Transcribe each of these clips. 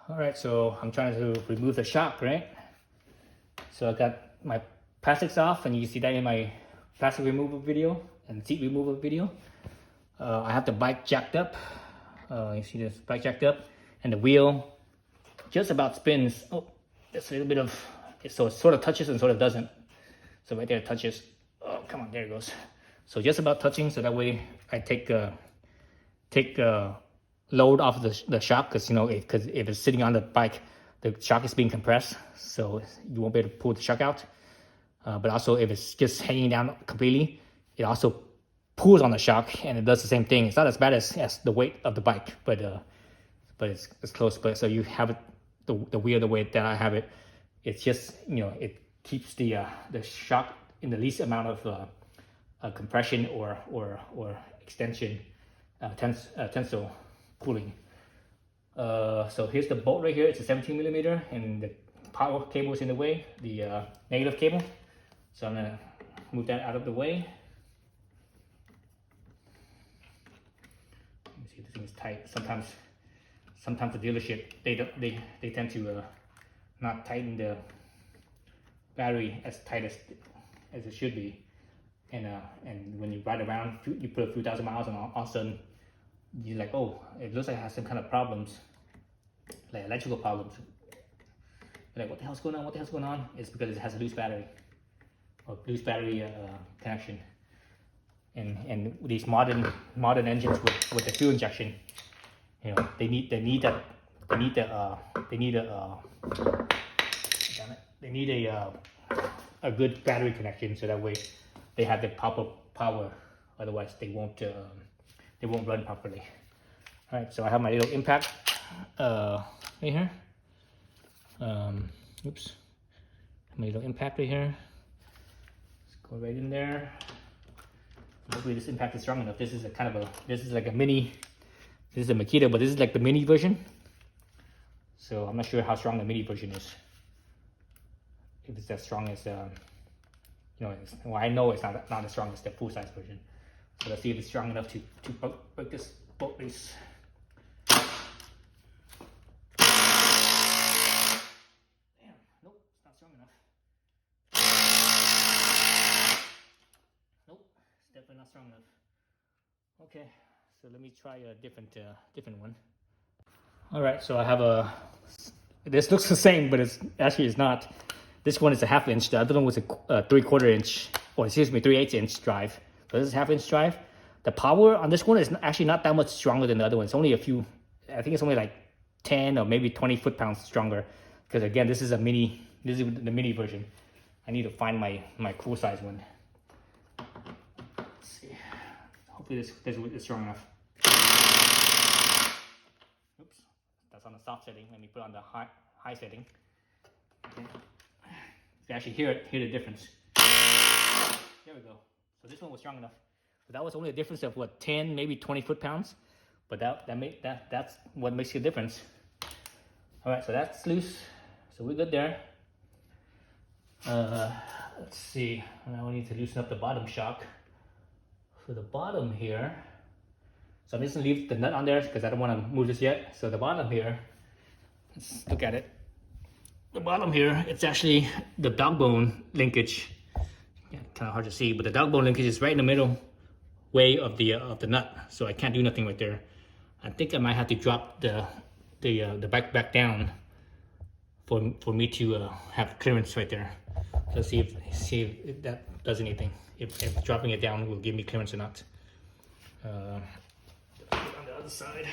All right, so I'm trying to remove the shock, right? So I got my plastics off, and you can see that in my plastic removal video and seat removal video. I have the bike jacked up. You see this bike jacked up, and the wheel just about spins. Oh, there's a little bit of, so it sort of touches and sort of doesn't. So right there it touches. Oh, come on, there it goes. So just about touching, so that way I take load off the shock, because if it's sitting on the bike, the shock is being compressed, so you won't be able to pull the shock out. But also, if it's just hanging down completely, it also pulls on the shock, and it does the same thing. It's not as bad as the weight of the bike, but it's close. But so you have it, the wheel the way that I have it. It's just it keeps the shock in the least amount of compression or extension, tensile pulling. So here's the bolt right here. It's a 17 millimeter, and the power cable is in the way, the negative cable. So I'm gonna move that out of the way. Let me see, this thing is tight. Sometimes the dealership they tend to not tighten the battery as tight as it should be, and when you ride around, you put a few thousand miles, and all of a sudden you're like, oh, it looks like it has some kind of problems, like electrical problems. You're like, what the hell's going on? What the hell's going on? It's because it has a loose battery, or loose battery connection. And these modern engines with the fuel injection, they need a good battery connection, so that way they have the proper power. Otherwise, they won't run properly. All right, so I have my little impact right here. Oops, my little impact right here. Let's go right in there. Hopefully this impact is strong enough. This is like a mini. This is a Makita, but this is like the mini version. So I'm not sure how strong the mini version is. If it's as strong as well, I know it's not as strong as the full size version. So let's see if it's strong enough to break this bolt loose. Damn, nope, it's not strong enough. Nope, it's definitely not strong enough. Okay, so let me try a different one. All right, so I have this looks the same, but it's not. This one is a 1/2 inch. The other one was a 3/4 inch, or excuse me, 3/8 inch drive. So this is 1/2 inch drive. The power on this one is actually not that much stronger than the other one. It's only I think it's only like 10 or maybe 20 foot-pounds stronger. Because again, this is the mini version. I need to find my full size one. Let's see. Hopefully this is strong enough. Oops, that's on the soft setting. Let me put it on the high setting. Okay. You can actually hear the difference. There we go. So this one was strong enough. So that was only a difference of 10, maybe 20 foot-pounds. But that's what makes the difference. All right, so that's loose. So we're good there. Let's see. Now we need to loosen up the bottom shock. For the bottom here, so I'm just gonna leave the nut on there because I don't want to move this yet. So the bottom here, let's look at it. The bottom here, it's actually the dog bone linkage. Yeah, kind of hard to see, but the dog bone linkage is right in the middle way of the nut, so I can't do nothing right there. I think I might have to drop the bike back down for me to have clearance right there. Let's see if that does anything. If dropping it down will give me clearance or not. On the other side.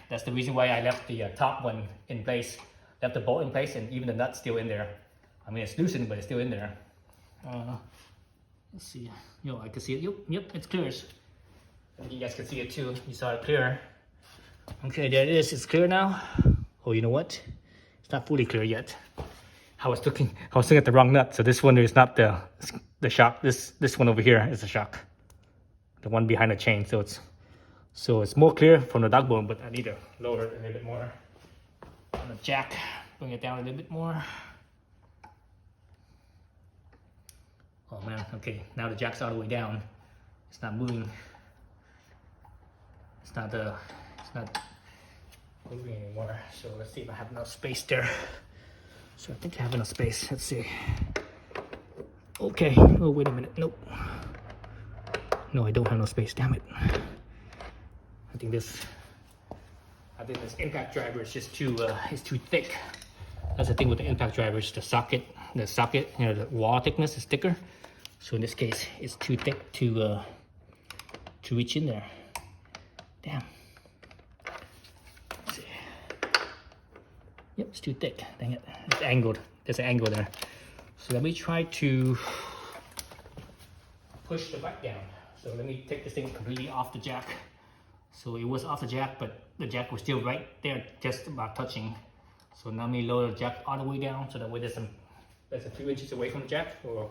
That's the reason why I left the top one in place, left the bolt in place, and even the nut's still in there. I mean, it's loosened, but it's still in there. Let's see. I can see it. Yep, it's clear. I think you guys can see it too. You saw it clear. Okay, there it is. It's clear now. Oh, you know what? It's not fully clear yet. I was looking at the wrong nut. So this one is not the shock. This one over here is the shock. The one behind the chain. So it's more clear from the dog bone, but I need to lower it a little bit more. On the jack, bring it down a little bit more. Oh man, okay, now the jack's all the way down. It's not moving. It's it's not moving anymore. So let's see if I have enough space there. So I think I have enough space. Let's see. Okay. Oh, wait a minute. Nope. No, I don't have no space. Damn it. I think this impact driver is just too thick. That's the thing with the impact drivers. The socket, you know, the wall thickness is thicker. So in this case, it's too thick to reach in there. Damn. Let's see. Yep, it's too thick. Dang it. It's angled. There's an angle there. So let me try to push the bike down. So let me take this thing completely off the jack. So it was off the jack, but the jack was still right there, just about touching. So now let me lower the jack all the way down, so that way there's a few inches away from the jack, or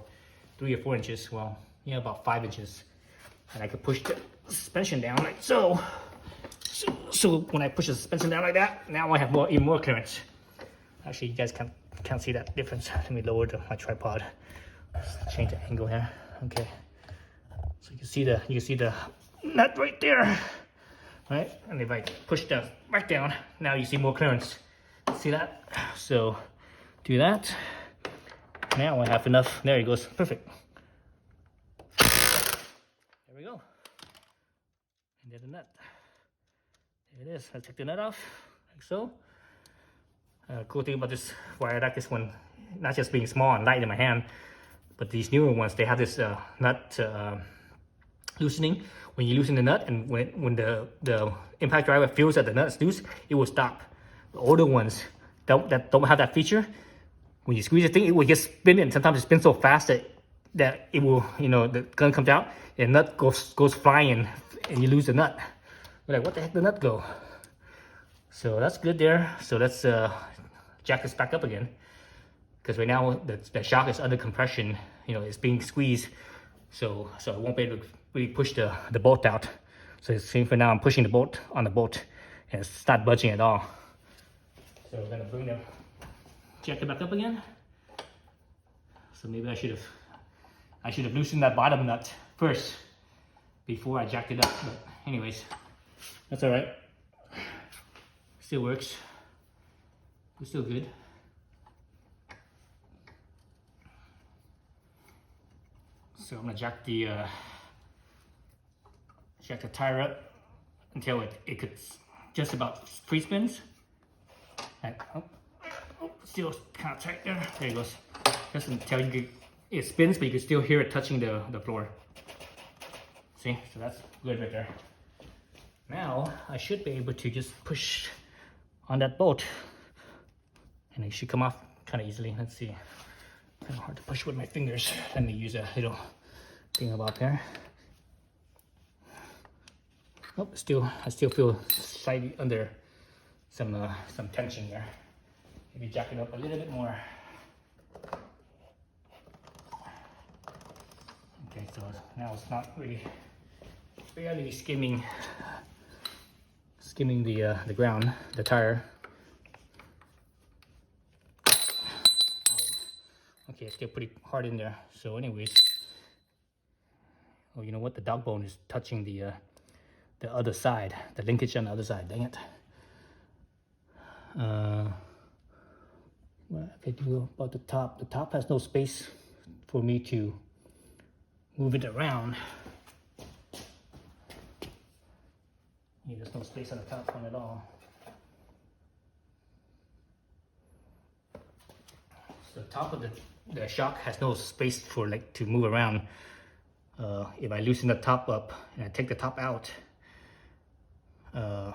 3 or 4 inches. Well, yeah, about 5 inches. And I could push the suspension down like so. So when I push the suspension down like that, now I have even more clearance. Actually, you guys can't see that difference. Let me lower my tripod. Let's change the angle here. Okay. So you can see the nut right there, right? And if I push the back down, now you see more clearance. See that? So do that. Now I have enough. There it goes. Perfect. There we go. And there's the nut. There it is. I'll take the nut off like so. Cool thing about this wire, I like this one, not just being small and light in my hand, but these newer ones, they have this nut loosening. When you loosen the nut, and when the impact driver feels that the nut is loose, it will stop. The older ones don't have that feature. When you squeeze the thing, it will just spin, and sometimes it spins so fast that it will, you know, the gun comes out and the nut goes flying, and you lose the nut. You're like, what the heck did the nut go? So that's good there. So let's jack this back up again, because right now the shock is under compression. You know, it's being squeezed, so I won't be able to really push the bolt out. So see, for now I'm pushing the bolt on the bolt, and it's not budging at all. So we're gonna bring the jack it back up again. So maybe I should have loosened that bottom nut first before I jacked it up. But anyways, that's all right. Still works. It's still good. So I'm gonna jack the tire up until it could just about free spins. And still kind of tight there. There it goes. Just until it spins, but you can still hear it touching the floor. See? So that's good right there. Now I should be able to just push on that bolt, and it should come off kind of easily. Let's see. Kind of hard to push with my fingers. Let me use a little thing about there. Oh, I still feel slightly under some tension there. Maybe jack it up a little bit more. Okay, so now it's not really barely skimming the ground, the tire. Ow. Okay, it's still pretty hard in there. So anyways, oh, you know what? The dog bone is touching the other side, the linkage on the other side. Dang it. What if I do about the top? The top has no space for me to move it around. Yeah, there's no space on the top one at all. So the top of the shock has no space for to move around. If I loosen the top up and I take the top out, I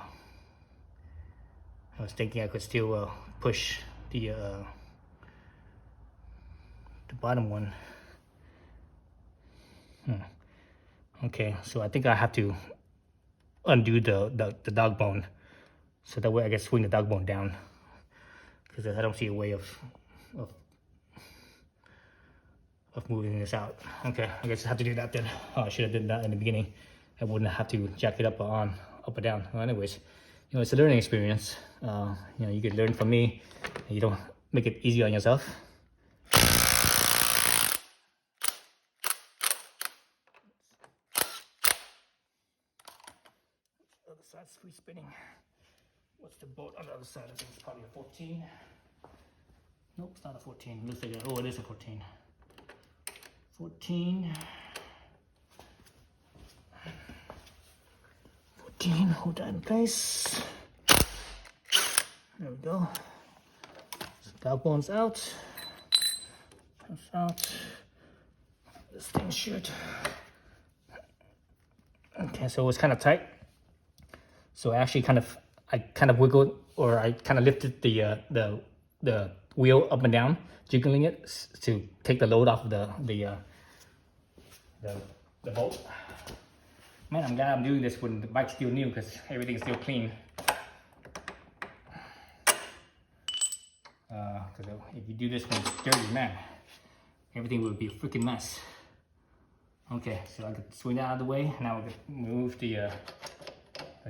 was thinking I could still push the bottom one. Okay, so I think I have to undo the dog bone, so that way I can swing the dog bone down, because I don't see a way of moving this out. Okay, I guess I have to do that then. Oh, I should have done that in the beginning. I wouldn't have to jack it up or down. Well, anyways, you know, it's a learning experience. You know, you can learn from me, and you don't make it easy on yourself. Other side it's free spinning. What's the bolt on the other side? I think it's probably a 14. Nope, it's not a 14. Looks like oh, it is a 14. 14. 14, hold that in place. There we go. So that bone's out. That's out. This thing should. Okay, so it's kind of tight. So I actually kind of wiggled, or I kind of lifted the wheel up and down, jiggling it to take the load off of the bolt. Man, I'm glad I'm doing this when the bike's still new because everything's still clean. Because if you do this when it's dirty, man, everything will be a freaking mess. Okay, so I could swing that out of the way. Now we can move the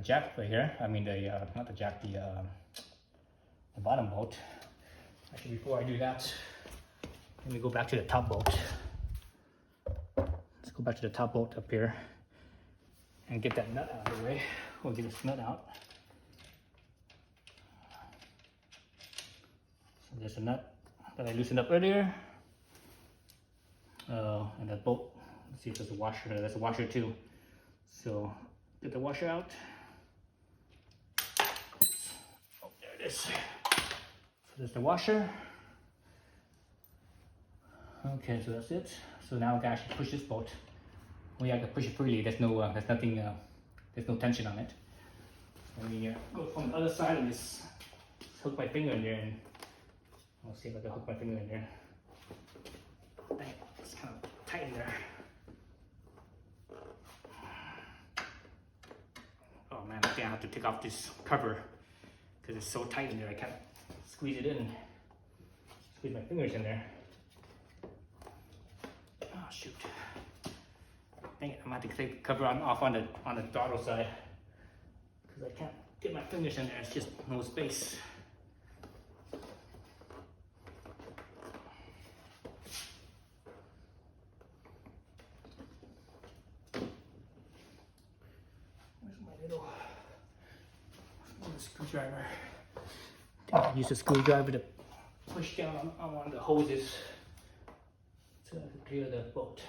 jack right here. I mean not the jack, the bottom bolt. Actually, before I do that, let me go back to the top bolt. Let's go back to the top bolt up here and get that nut out of the way. We'll get this nut out. So there's a nut that I loosened up earlier. And that bolt, let's see if there's a washer there. There's a washer too. So get the washer out. Oops. Oh, there it is. So there's the washer. Okay, so that's it. So now I can actually push this bolt. Well, yeah, I can push it freely. There's no, there's nothing, there's no tension on it. Let me go from the other side and just hook my finger in there, and I'll see if I can hook my finger in there. Dang it, it's kind of tight in there. Oh man, I think I have to take off this cover because it's so tight in there. I can't squeeze it in. Squeeze my fingers in there. Oh shoot. Dang it, I'm gonna have to take the cover off on the throttle side because I can't get my fingers in there. It's just no space. Where's my little screwdriver? I use a screwdriver to push down on one of the hoses so I can clear the bolt.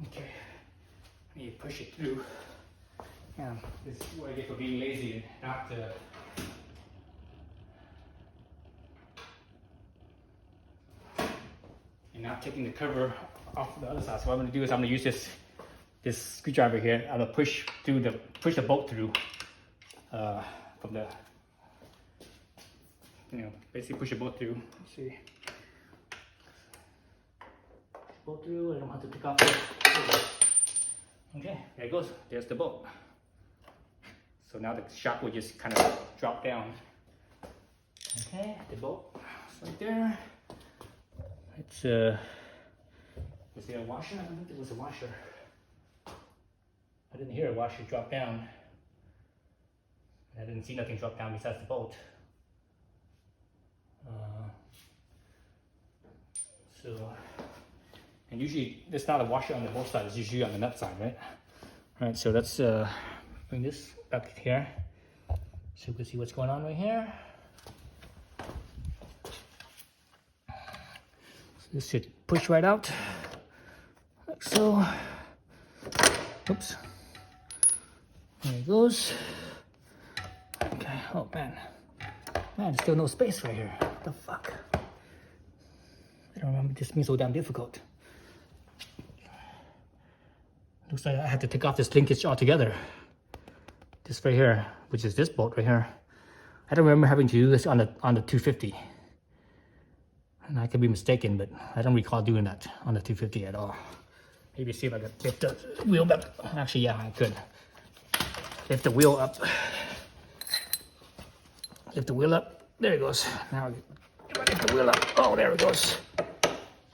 Okay, I need to push it through. Yeah, this is what I get for being lazy and not taking the cover off the other side. So what I'm going to do is I'm going to use this screwdriver here. I'm going to push the bolt through from the, basically push the bolt through. Let's see. Bolt through, I don't have to pick off it. Okay, there it goes. There's the bolt. So now the shock will just kind of drop down. Okay, the bolt is right there. It's was there a washer? I don't think there was a washer. I didn't hear a washer drop down. I didn't see nothing drop down besides the bolt. And usually there's not a washer on the bolt side, it's usually on the nut side, right? All right, so let's bring this back here so we can see what's going on right here. So this should push right out, like so. Oops. There it goes. Okay, oh man. Man, there's still no space right here. What the fuck? I don't remember this being so damn difficult. Looks like I had to take off this linkage altogether. This right here, which is this bolt right here. I don't remember having to do this on the 250. And I could be mistaken, but I don't recall doing that on the 250 at all. Maybe see if I could lift the wheel back. Actually, yeah, I could. Lift the wheel up. Lift the wheel up. There it goes. Now, if I lift the wheel up. Oh, there it goes.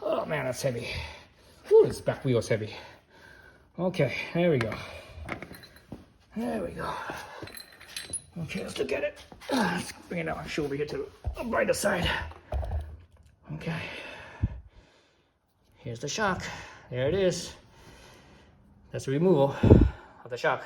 Oh, Oh man, that's heavy. Whew, this back wheel is heavy. Okay, there we go. There we go. Okay, let's look at it. Let's bring it out. Show over here to the brighter side. Okay. Here's the shock. There it is. That's the removal of the shock.